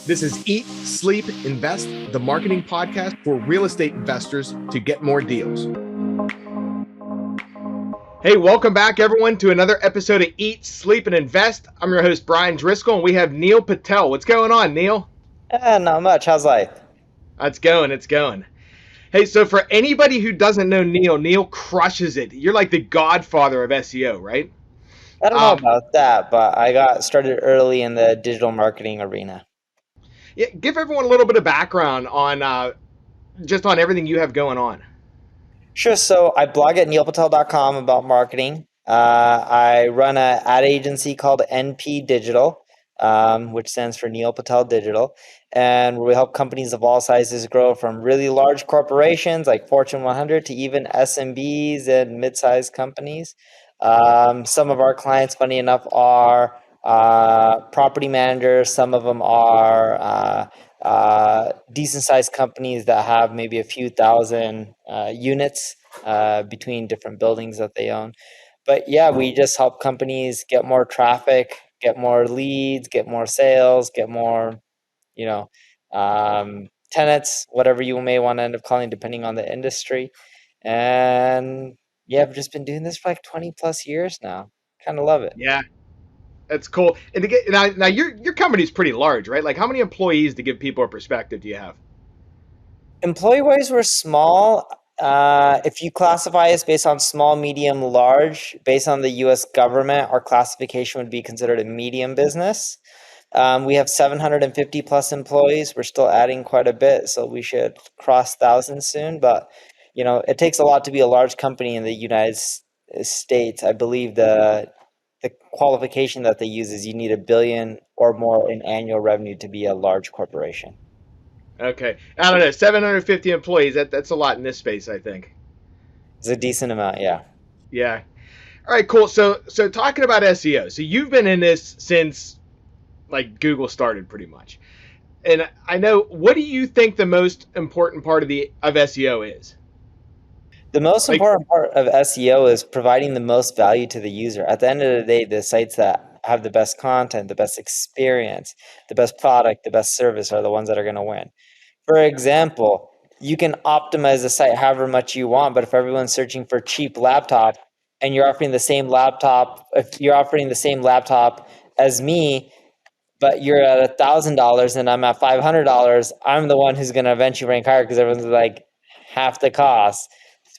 This is Eat, Sleep, Invest, the marketing podcast for real estate investors to get more deals. Hey, welcome back, everyone, to another episode of Eat, Sleep, and Invest. I'm your host, Bryan Driscoll, and we have Neil Patel. What's going on, Neil? Not much. How's life? It's going. Hey, so for anybody who doesn't know Neil, Neil crushes it. You're like the godfather of SEO, right? I don't know about that, but I got started early in the digital marketing arena. Yeah, give everyone a little bit of background on just on everything you have going on. Sure. So I blog at neilpatel.com about marketing. I run an ad agency called NP Digital, which stands for Neil Patel Digital. And we help companies of all sizes grow from really large corporations like Fortune 100 to even SMBs and mid-sized companies. Some of our clients, funny enough, are property managers. Some of them are decent sized companies that have maybe a few thousand units between different buildings that they own. But yeah, we just help companies get more traffic, get more leads, get more sales, get more, you know, tenants, whatever you may want to end up calling, depending on the industry. And yeah, I've just been doing this for like 20 plus years now. Kind of love it. Yeah, that's cool. And to get now your company's pretty large, right? Like, how many employees, to give people a perspective, do you have? Employee wise, we're small. If you classify us based on small, medium, large, based on the US government, our classification would be considered a medium business. We have 750 plus employees. We're still adding quite a bit, so we should cross thousands soon. But you know, it takes a lot to be a large company in the United States. I believe the qualification that they use is you need 1 billion or more in annual revenue to be a large corporation. Okay, I don't know, 750 employees. That's a lot in this space, I think. It's a decent amount, yeah. Yeah. All right, cool. So talking about SEO, so you've been in this since like Google started, pretty much. And I know, what do you think the most important part of SEO is? The most Like, important part of SEO is providing the most value to the user. At the end of the day, the sites that have the best content, the best experience, the best product, the best service are the ones that are going to win. For example, you can optimize the site however much you want, but if everyone's searching for cheap laptop and you're offering the same laptop, if you're offering the same laptop as me, but you're at $1,000 and I'm at $500, I'm the one who's going to eventually rank higher because everyone's like half the cost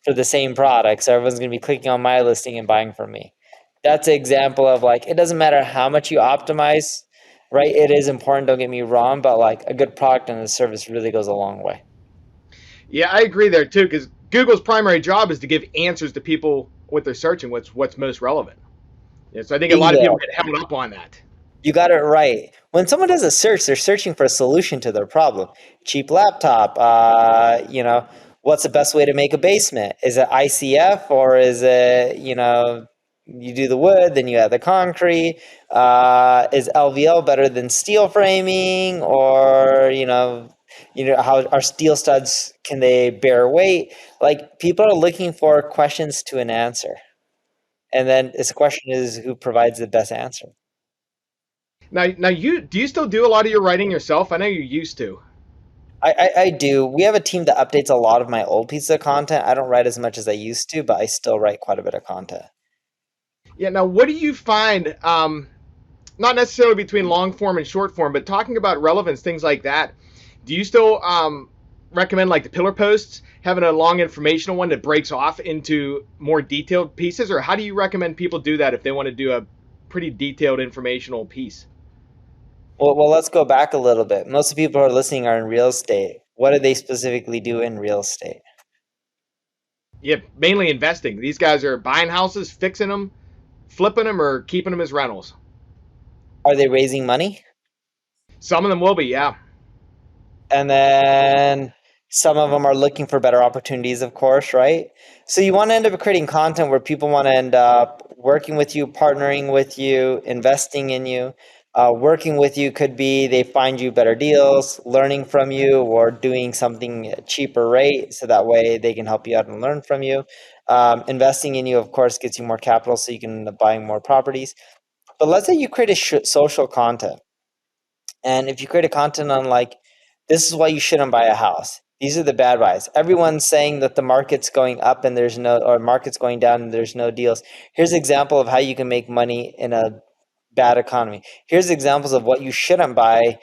for the same product. So everyone's going to be clicking on my listing and buying from me. That's an example of like, it doesn't matter how much you optimize, right? It is important, don't get me wrong, but like a good product and a service really goes a long way. yeah, I agree there too, because Google's primary job is to give answers to people what they're searching, what's most relevant. Yeah, so I think a lot of people Bingo. get held up on that. You got it right. When someone does a search, they're searching for a solution to their problem. Cheap laptop, what's the best way to make a basement? Is it ICF or is it, you do the wood, then you add the concrete? Is LVL better than steel framing? Or, how are steel studs, can they bear weight? Like people are looking for questions to an answer. And then this question is who provides the best answer. Now, you do you still do a lot of your writing yourself? I know you used to. I do. We have a team that updates a lot of my old pieces of content. I don't write as much as I used to, but I still write quite a bit of content. Yeah. Now, what do you find? Not necessarily between long form and short form, but talking about relevance, things like that. Do you still recommend like the pillar posts, having a long informational one that breaks off into more detailed pieces, or how do you recommend people do that if they want to do a pretty detailed informational piece? Well, let's go back a little bit. Most of the people who are listening are in real estate. What do they specifically do in real estate? Yeah, mainly investing. These guys are buying houses, fixing them, flipping them, or keeping them as rentals. Are they raising money? Some of them will be, yeah. And then some of them are looking for better opportunities, of course, right? So you want to end up creating content where people want to end up working with you, partnering with you, investing in you. Working with you could be they find you better deals, learning from you, or doing something at a cheaper rate so that way they can help you out and learn from you. Investing in you, of course, gets you more capital so you can end up buying more properties. But let's say you create a social content. And if you create a content on like, this is why you shouldn't buy a house. These are the bad buys. Everyone's saying that the market's going up and there's no, or market's going down and there's no deals. Here's an example of how you can make money in a bad economy. Here's examples of what you shouldn't buy.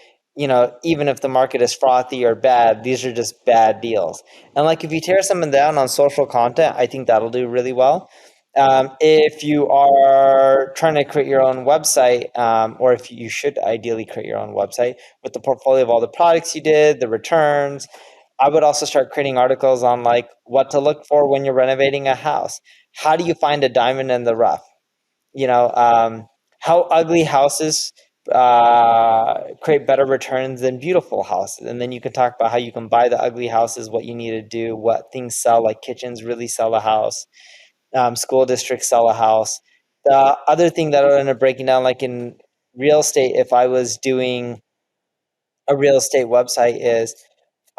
Even if the market is frothy or bad, these are just bad deals. And like if you tear someone down on social content, I think that'll do really well. If you are trying to create your own website, or if you should ideally create your own website with the portfolio of all the products you did, the returns, I would also start creating articles on like what to look for when you're renovating a house. How do you find a diamond in the rough? you know, um, how ugly houses create better returns than beautiful houses. And then you can talk about how you can buy the ugly houses, what you need to do, what things sell, like kitchens really sell a house, school districts sell a house. The other thing that I would end up breaking down, like in real estate, if I was doing a real estate website, is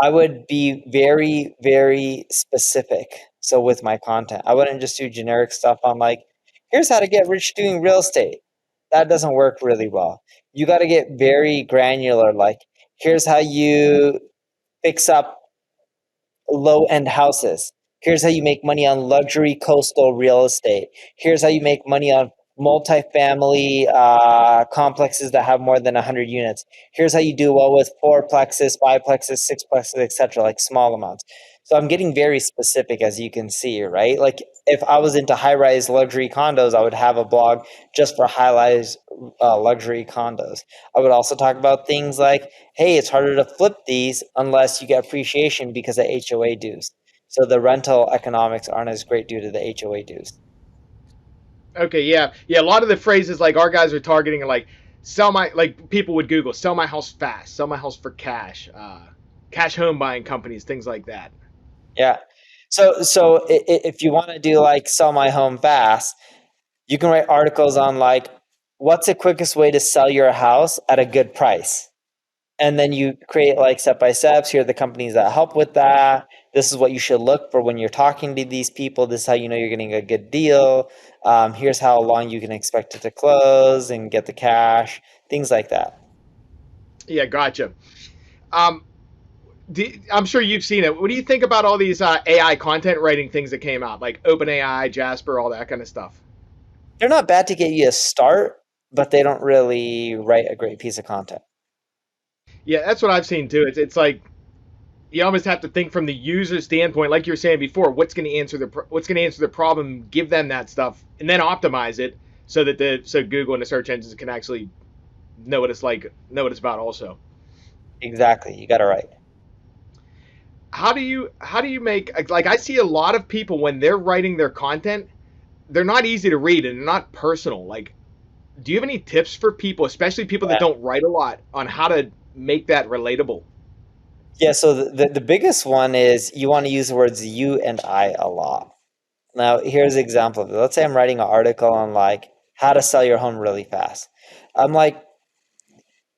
I would be very, very specific. So with my content, I wouldn't just do generic stuff on like, here's how to get rich doing real estate. That doesn't work really well. You got to get very granular. Like, here's how you fix up low end houses. Here's how you make money on luxury coastal real estate. Here's how you make money on multifamily complexes that have more than 100 units. Here's how you do well with fourplexes, fiveplexes, sixplexes, etc., like small amounts. So I'm getting very specific, as you can see, right? Like if I was into high-rise luxury condos, I would have a blog just for high-rise luxury condos. I would also talk about things like, hey, it's harder to flip these unless you get appreciation because of HOA dues. So the rental economics aren't as great due to the HOA dues. Okay, yeah, yeah. A lot of the phrases like our guys are targeting are like sell my like people would Google sell my house fast, sell my house for cash, cash home buying companies, things like that. Yeah. So if you want to do like sell my home fast, you can write articles on like what's the quickest way to sell your house at a good price. And then you create like step by steps. Here are the companies that help with that. This is what you should look for when you're talking to these people. This is how you know you're getting a good deal. Here's how long you can expect it to close and get the cash, things like that. Yeah, gotcha. Um, I'm sure you've seen it. What do you think about all these AI content writing things that came out, like OpenAI, Jasper, all that kind of stuff? They're not bad to get you a start, but they don't really write a great piece of content. Yeah, that's what I've seen too. It's like you almost have to think from the user standpoint, like you were saying before. What's going to answer the problem? Give them that stuff, and then optimize it so that so Google and the search engines can actually know what it's like, know what it's about. Also, Exactly. You got it right. how do you make like I see a lot of people when they're writing their content, they're not easy to read and they're not personal. Like, do you have any tips for people, especially people that Yeah. don't write a lot, on how to make that relatable? Yeah. So the biggest one is you want to use the words you and I a lot. Now, here's an example of it. Let's say I'm writing an article on like how to sell your home really fast. I'm like,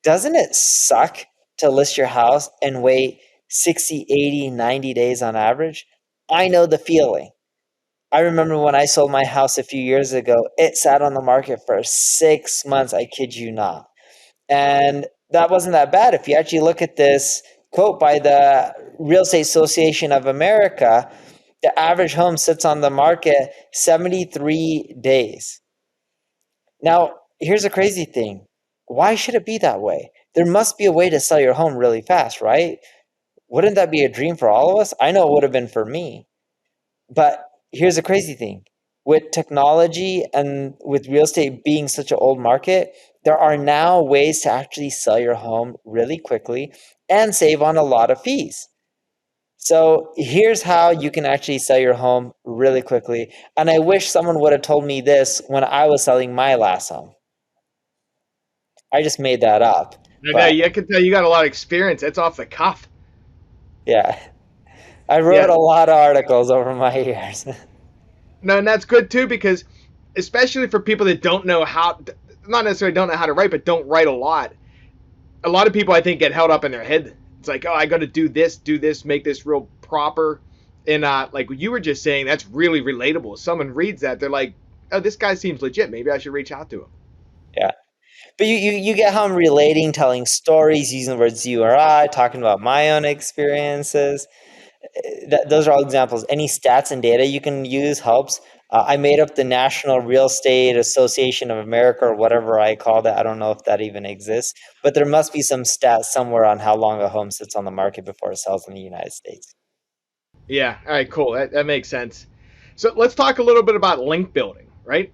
doesn't it suck to list your house and wait 60, 80, 90 days on average? I know the feeling. I remember when I sold my house a few years ago, it sat on the market for 6 months. I kid you not. And that wasn't that bad. If you actually look at this quote by the Real Estate Association of America, the average home sits on the market 73 days. Now, here's a crazy thing. Why should it be that way? There must be a way to sell your home really fast, right? Wouldn't that be a dream for all of us? I know it would have been for me. But here's the crazy thing. With technology and with real estate being such an old market, there are now ways to actually sell your home really quickly and save on a lot of fees. So here's how you can actually sell your home really quickly. And I wish someone would have told me this when I was selling my last home. I just made that up. I know But you can tell you got a lot of experience. That's off the cuff. yeah, I wrote Yeah, a lot of articles over my years. no, and that's good too because, especially for people that don't know how, not necessarily don't know how to write, but don't write a lot. A lot of people I think get held up in their head. It's like, oh, I got to do this, make this real proper, and like you were just saying, that's really relatable. Someone reads that, they're like, oh, this guy seems legit. Maybe I should reach out to him. Yeah. But you get how I'm relating, telling stories, using the words you or I, talking about my own experiences. Those are all examples. Any stats and data you can use helps. I made up the National Real Estate Association of America, or whatever I called it. I don't know if that even exists, but there must be some stats somewhere on how long a home sits on the market before it sells in the United States. Yeah. All right. Cool. That makes sense. So let's talk a little bit about link building, right?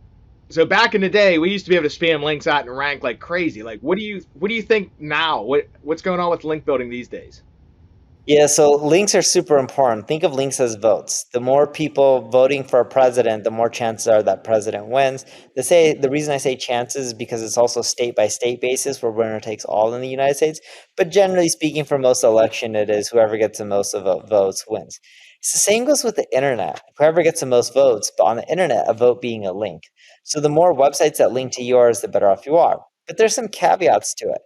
So back in the day, we used to be able to spam links out and rank like crazy. Like, what do you think now? What's going on with link building these days? Yeah, so links are super important. Think of links as votes. The more people voting for a president, the more chances are that president wins. The reason I say chances is because it's also state by state basis where winner takes all in the United States. But generally speaking, for most election, it is whoever gets the most of votes wins. It's the same goes with the internet. Whoever gets the most votes, but on the internet, a vote being a link. So the more websites that link to yours, the better off you are. But there's some caveats to it.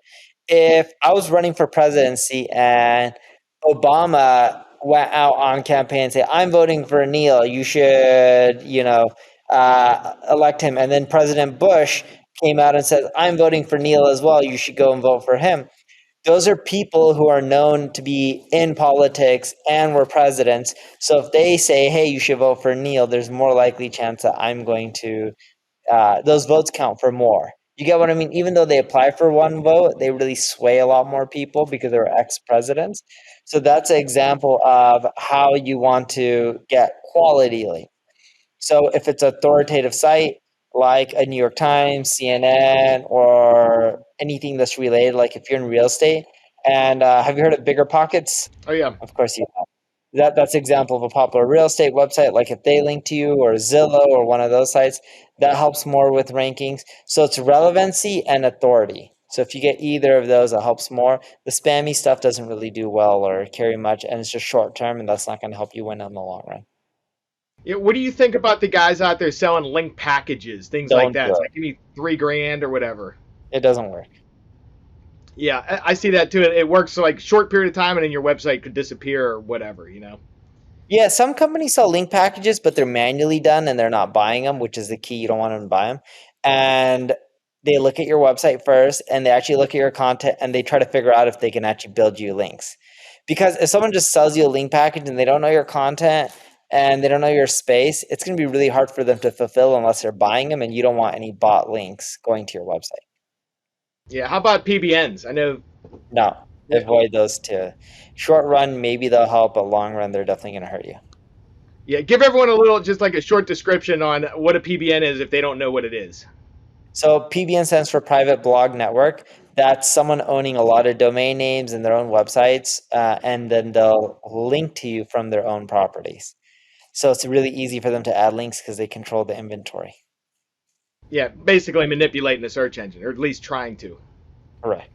If I was running for presidency and Obama went out on campaign and say, "I'm voting for Neil. You should, elect him." And then President Bush came out and said, "I'm voting for Neil as well. You should go and vote for him." Those are people who are known to be in politics and were presidents. So if they say, "Hey, you should vote for Neil," there's more likely chance that I'm going to those votes count for more. You get what I mean? Even though they apply for one vote, they really sway a lot more people because they're ex-presidents. So that's an example of how you want to get quality link. So if it's an authoritative site like a New York Times, CNN, or anything that's related, like if you're in real estate, and have you heard of Bigger Pockets? Oh yeah. Of course you have. That's example of a popular real estate website. Like if they link to you or Zillow or one of those sites, that helps more with rankings. So it's relevancy and authority. So if you get either of those, it helps more. The spammy stuff doesn't really do well or carry much, and it's just short term, and that's not going to help you win in the long run. Yeah. What do you think about the guys out there selling link packages, things like Don't that? do It's it. like give me 3 grand or whatever. It doesn't work. Yeah, I see that too. It works for like short period of time, and then your website could disappear or whatever. Yeah, some companies sell link packages, but they're manually done and they're not buying them, which is the key. You don't want them to buy them. And they look at your website first and they actually look at your content and they try to figure out if they can actually build you links. Because if someone just sells you a link package and they don't know your content and they don't know your space, it's going to be really hard for them to fulfill unless they're buying them, and you don't want any bot links going to your website. Yeah. How about PBNs? I know. No, Yeah. avoid those two. Short run, maybe they'll help, but long run, they're definitely going to hurt you. Yeah. Give everyone a little, just like a short description on what a PBN is if they don't know what it is. So PBN stands for Private Blog Network. That's someone owning a lot of domain names and their own websites, and then they'll link to you from their own properties. So it's really easy for them to add links because they control the inventory. Yeah, basically manipulating the search engine, or at least trying to. Correct.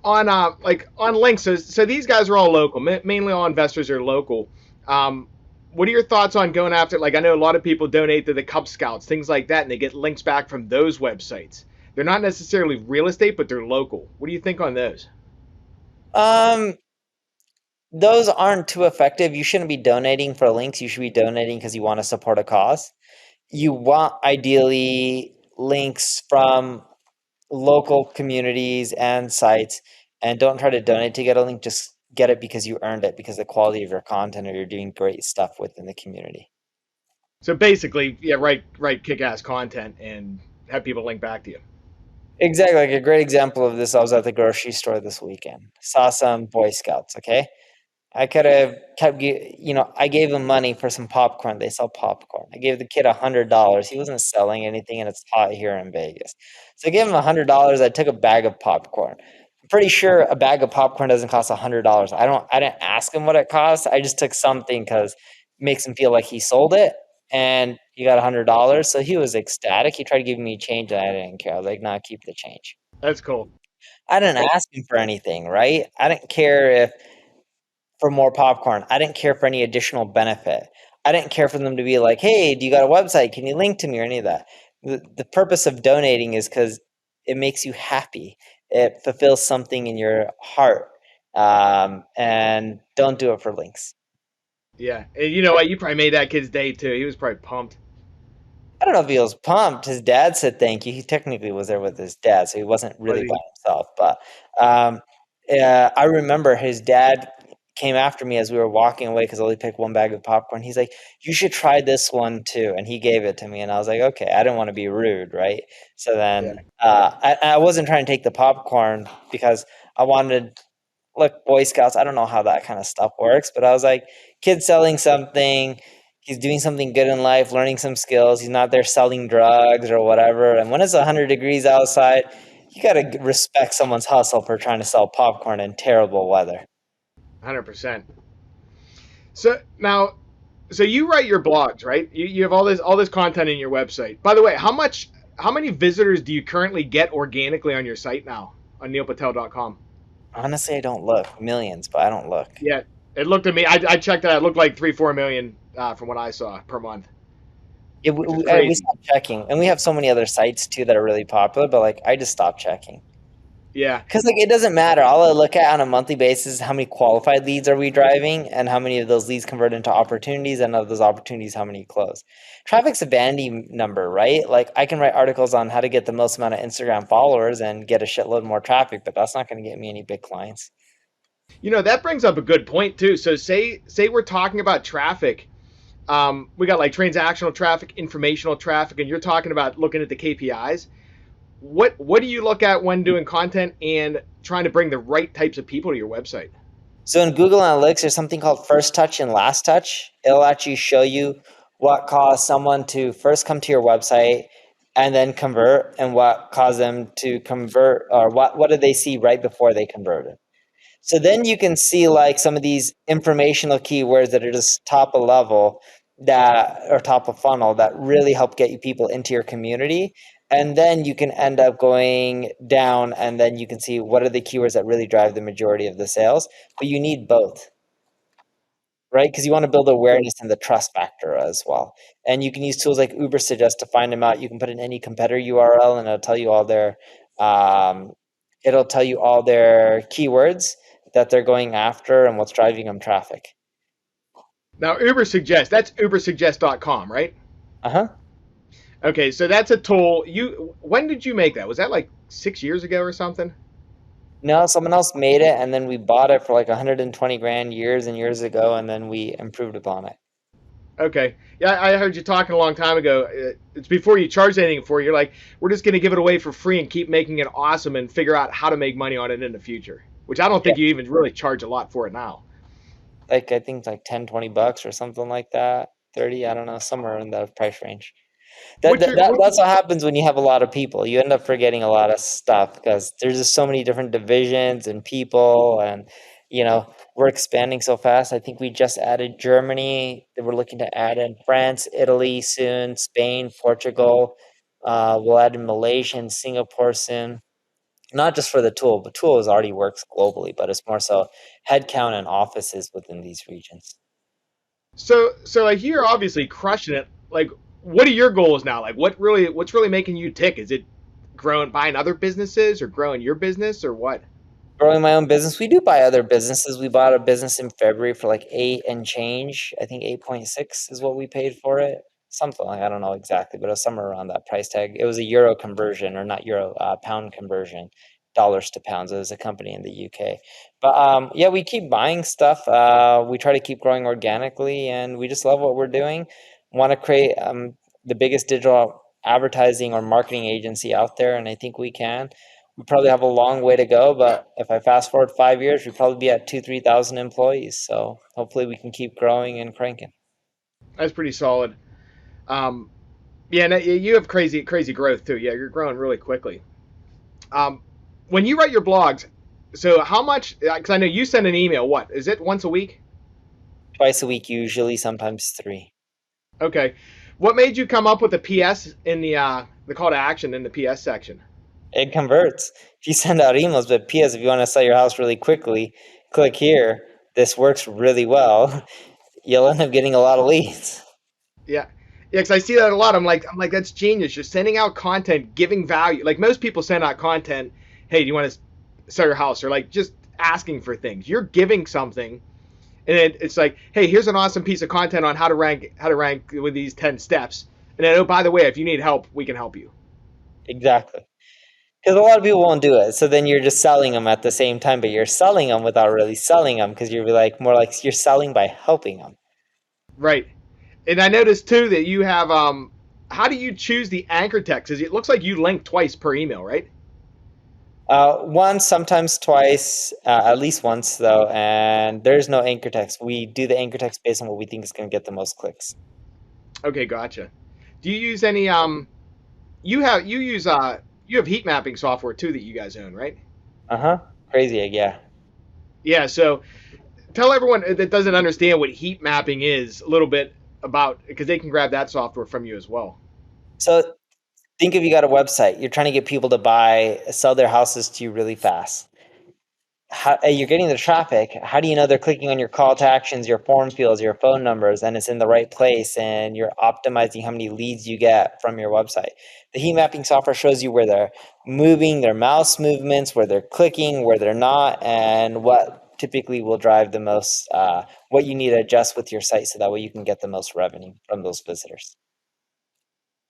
On like on links, so these guys are all local. Mainly all investors are local. Um, what are your thoughts on going after? Like I know a lot of people donate to the Cub Scouts, things like that, and they get links back from those websites. They're not necessarily real estate, but they're local. What do you think on those? Um, those aren't too effective. You shouldn't be donating for links. You should be donating because you want to support a cause. You want ideally links from local communities and sites, and don't try to donate to get a link. Just get it because you earned it, because the quality of your content, or you're doing great stuff within the community. So basically, yeah, write kick-ass content and have people link back to you. Exactly. Like a great example of this, I was at the grocery store this weekend, saw some Boy Scouts. Okay, I could have kept, I gave him money for some popcorn. They sell popcorn. I gave the kid $100. He wasn't selling anything, and it's hot here in Vegas. So I gave him $100. I took a bag of popcorn. I'm pretty sure a bag of popcorn doesn't cost $100. I didn't ask him what it cost. I just took something because it makes him feel like he sold it, and he got $100. So he was ecstatic. He tried to give me change, and I didn't care. I was like, "Nah, keep the change." That's cool. I didn't ask him for anything, right? I didn't care if for more popcorn. I didn't care for any additional benefit. I didn't care for them to be like, "Hey, do you got a website? Can you link to me?" or any of that. The purpose of donating is because it makes you happy. It fulfills something in your heart. And don't do it for links. Yeah, and you know what? You probably made that kid's day too. He was probably pumped. I don't know if he was pumped. His dad said thank you. He technically was there with his dad, so he wasn't Was really by he? himself. But um, I remember his dad came after me as we were walking away because I only picked one bag of popcorn. He's like, "You should try this one too," and he gave it to me, and I was like, "Okay." I didn't want to be rude, right? So Yeah. then I wasn't trying to take the popcorn because I wanted look, Boy Scouts, I don't know how that kind of stuff works, but I was like, kid selling something, he's doing something good in life, learning some skills. He's not there selling drugs or whatever. And when it's 100 degrees outside, you got to respect someone's hustle for trying to sell popcorn in terrible weather. 100%. So now, so you write your blogs, right? You have all this content in your website. By the way, how many visitors do you currently get organically on your site now on neilpatel.com? Honestly, I don't look. Millions, but I don't look. Yeah, it looked at me. I checked that. It looked like 3-4 million from what I saw per month, which is We crazy. stopped checking. And we have so many other sites too that are really popular, but like I just stopped checking. Yeah, Because like it doesn't matter. All I look at on a monthly basis is how many qualified leads are we driving and how many of those leads convert into opportunities and of those opportunities how many close. Traffic's a vanity number, right? Like I can write articles on how to get the most amount of Instagram followers and get a shitload more traffic, but that's not going to get me any big clients. that brings up a good point too. So say we're talking about traffic. We got like transactional traffic, informational traffic, and you're talking about looking at the KPIs. What do you look at when doing content and trying to bring the right types of people to your website? So in Google Analytics, there's something called first touch and last touch. It'll actually show you what caused someone to first come to your website and then convert and what caused them to convert or what did they see right before they converted. So then you can see like some of these informational keywords that are just top of level that or top of funnel that really help get you people into your community. And then you can end up going down and then you can see what are the keywords that really drive the majority of the sales. But you need both, right? Because you want to build awareness and the trust factor as well. And you can use tools like Uber Suggest to find them out. You can put in any competitor URL and um, it'll tell you all their keywords that they're going after and what's driving them traffic. Now, Uber Suggest, that's ubersuggest.com, right? Uh-huh. Okay, so that's a tool. When did you make that? Was that like 6 years ago or something? No, someone else made it and then we bought it for like 120 grand years and years ago and then we improved upon it. Okay. Yeah, I heard you talking a long time ago. It's before you charge anything for it. You're like, we're just going to give it away for free and keep making it awesome and figure out how to make money on it in the future. Which I don't Yeah. think you even really charge a lot for it now. Like I think like 10, $20 or something like that. 30, I don't know, somewhere in that price range. What's your what, That's what happens when you have a lot of people. You end up forgetting a lot of stuff because there's just so many different divisions and people, and we're expanding so fast. I think we just added Germany. We're looking to add in France, Italy soon, Spain, Portugal. We'll add in Malaysia and Singapore soon. Not just for the tool, but tool is already works globally, but it's more so headcount and offices within these regions. so like you're obviously crushing it. Like, what are your goals now? Like, what's really making you tick? Is it growing, buying other businesses, or growing your business, or what? Growing my own business. We do buy other businesses. We bought a business in February for like eight and change. I think 8.6 is what we paid for it. Something like I don't know exactly, but it was somewhere around that price tag. It was a euro conversion or not euro, pound conversion, dollars to pounds. It was a company in the UK. But yeah, we keep buying stuff. We try to keep growing organically and we just love what we're doing. Want to create the biggest digital advertising or marketing agency out there, and I think we can. We probably have a long way to go, but if I fast forward 5 years, we'd probably be at 3,000 employees. So hopefully we can keep growing and cranking. That's pretty solid. Um, yeah, no, you have crazy growth too. Yeah, you're growing really quickly. Um, when you write your blogs, so how much? Because I know you send an email. What is it? Once a week? Twice a week, usually, sometimes three. Okay. What made you come up with the PS in the call to action in the PS section? It converts. If you send out emails, but P.S. if you want to sell your house really quickly, click here. This works really well. You'll end up getting a lot of leads. Yeah. Yeah, because I see that a lot. I'm like, that's genius. You're sending out content, giving value. Like most people send out content, hey, do you want to sell your house? Or like just asking for things. You're giving something, and it's like, hey, here's an awesome piece of content on how to rank with these 10 steps. And then, oh, by the way, if you need help, we can help you. Exactly. Because a lot of people won't do it. So then you're just selling them at the same time, but you're selling them without really selling them because you're like more like you're selling by helping them. Right. And I noticed too that you have how do you choose the anchor text? 'Cause it looks like you link twice per email, right? Once, sometimes twice, at least once though, and there's no anchor text. We do the anchor text based on what we think is going to get the most clicks. Okay, gotcha. Do you use any you have heat mapping software too that you guys own, right? Uh-huh. Crazy egg, yeah. Yeah, so tell everyone that doesn't understand what heat mapping is a little bit about because they can grab that software from you as well. So think if you got a website, you're trying to get people to sell their houses to you really fast. You're getting the traffic. How do you know they're clicking on your call to actions, your form fields, your phone numbers, and it's in the right place, and you're optimizing how many leads you get from your website? The heat mapping software shows you where they're moving, their mouse movements, where they're clicking, where they're not, and what typically will drive the most, what you need to adjust with your site so that way you can get the most revenue from those visitors.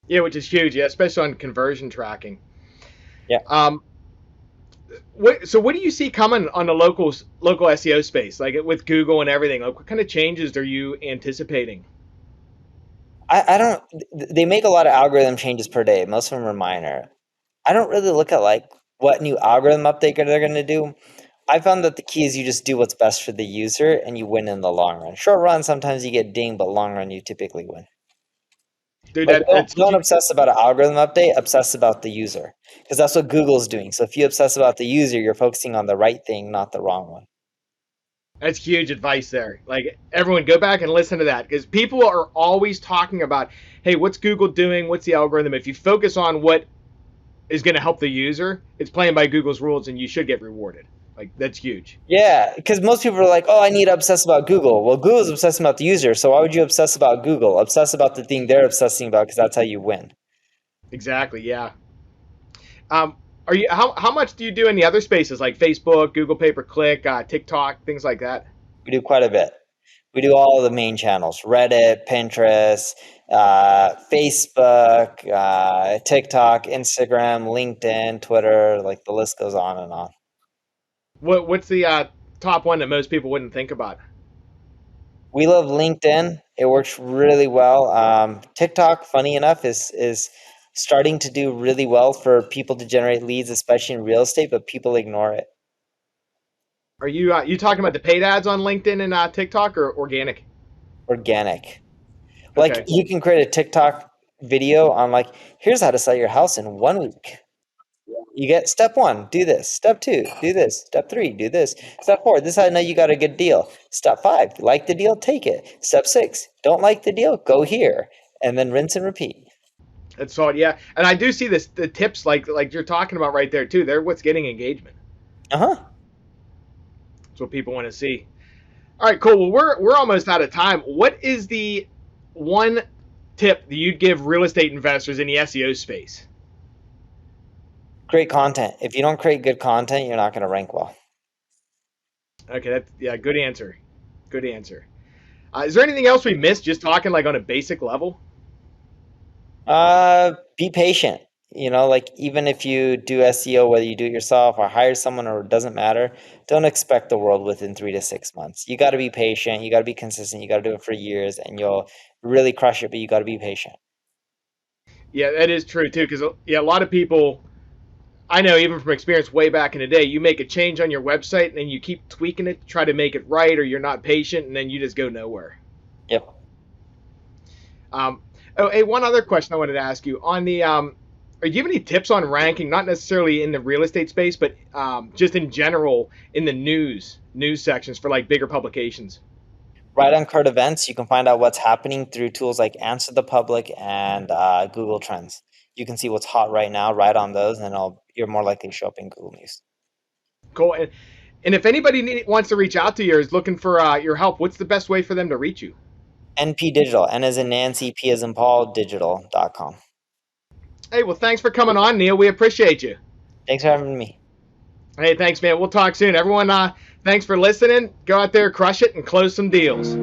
Yeah, which is huge. Yeah, especially on conversion tracking. Yeah. So what do you see coming on the local SEO space, like with Google and everything? Like, what kind of changes are you anticipating? I don't, they make a lot of algorithm changes per day. Most of them are minor. I don't really look at like what new algorithm update they're going to do. I found that the key is you just do what's best for the user and you win in the long run. Short run, sometimes you get dinged, but long run, you typically win. Dude, But that's don't obsess about an algorithm update, obsess about the user because that's what Google's doing. So if you obsess about the user, you're focusing on the right thing, not the wrong one. That's huge advice there. Like everyone, go back and listen to that because people are always talking about, hey, what's Google doing? What's the algorithm? If you focus on what is going to help the user, it's playing by Google's rules, and you should get rewarded. Like that's huge. Yeah, because most people are like, oh, I need to obsess about Google. Well, Google's obsessing about the user, so why would you obsess about Google? Obsess about the thing they're obsessing about because that's how you win. Exactly. Yeah. Um, are you how much do you do in the other spaces like Facebook, Google Pay Per Click, TikTok, things like that? We do quite a bit. We do all the main channels: Reddit, Pinterest, Facebook, TikTok, Instagram, LinkedIn, Twitter. Like the list goes on and on. What's the top one that most people wouldn't think about? We love LinkedIn. It works really well. TikTok, funny enough, is starting to do really well for people to generate leads, especially in real estate, but people ignore it. Are you talking about the paid ads on LinkedIn and TikTok or organic? Organic. Like Okay, you can create a TikTok video on like, here's how to sell your house in 1 week. You get step 1, do this. Step 2, do this. Step 3, do this. Step 4, this is how I know you got a good deal. Step 5, like the deal, take it. Step 6, don't like the deal, go here. And then rinse and repeat. that's all. Yeah, and I do see the tips like you're talking about right there too. They're what's getting engagement. Uh-huh. That's what people want to see. All right, cool. Well, we're almost out of time. What is the one tip that you'd give real estate investors in the SEO space? Create content. If you don't create good content, you're not going to rank well. Okay, that's yeah, good answer. Good answer. Is there anything else we missed? Just talking like on a basic level. Be patient. You know, like even if you do SEO, whether you do it yourself or hire someone or it doesn't matter, don't expect the world within 3 to 6 months. You got to be patient. You got to be consistent. You got to do it for years and you'll really crush it, but you got to be patient. Yeah, that is true too. Because yeah, a lot of people I know even from experience way back in the day, you make a change on your website and then you keep tweaking it, try to make it right, or you're not patient, and then you just go nowhere. Yep. Oh, hey, one other question I wanted to ask you on the do you have any tips on ranking, not necessarily in the real estate space, but just in general in the news sections for like bigger publications? Right on current events, you can find out what's happening through tools like Answer the Public and Google Trends. You can see what's hot right now, right on those, and you're more likely to show up in Google News. Cool. And if anybody wants to reach out to you or is looking for your help, what's the best way for them to reach you? NP Digital, N as in Nancy, P as in Paul, digital.com. Hey, well, thanks for coming on, Neil. We appreciate you. Thanks for having me. Hey, thanks, man. We'll talk soon. Everyone, thanks for listening. Go out there, crush it, and close some deals.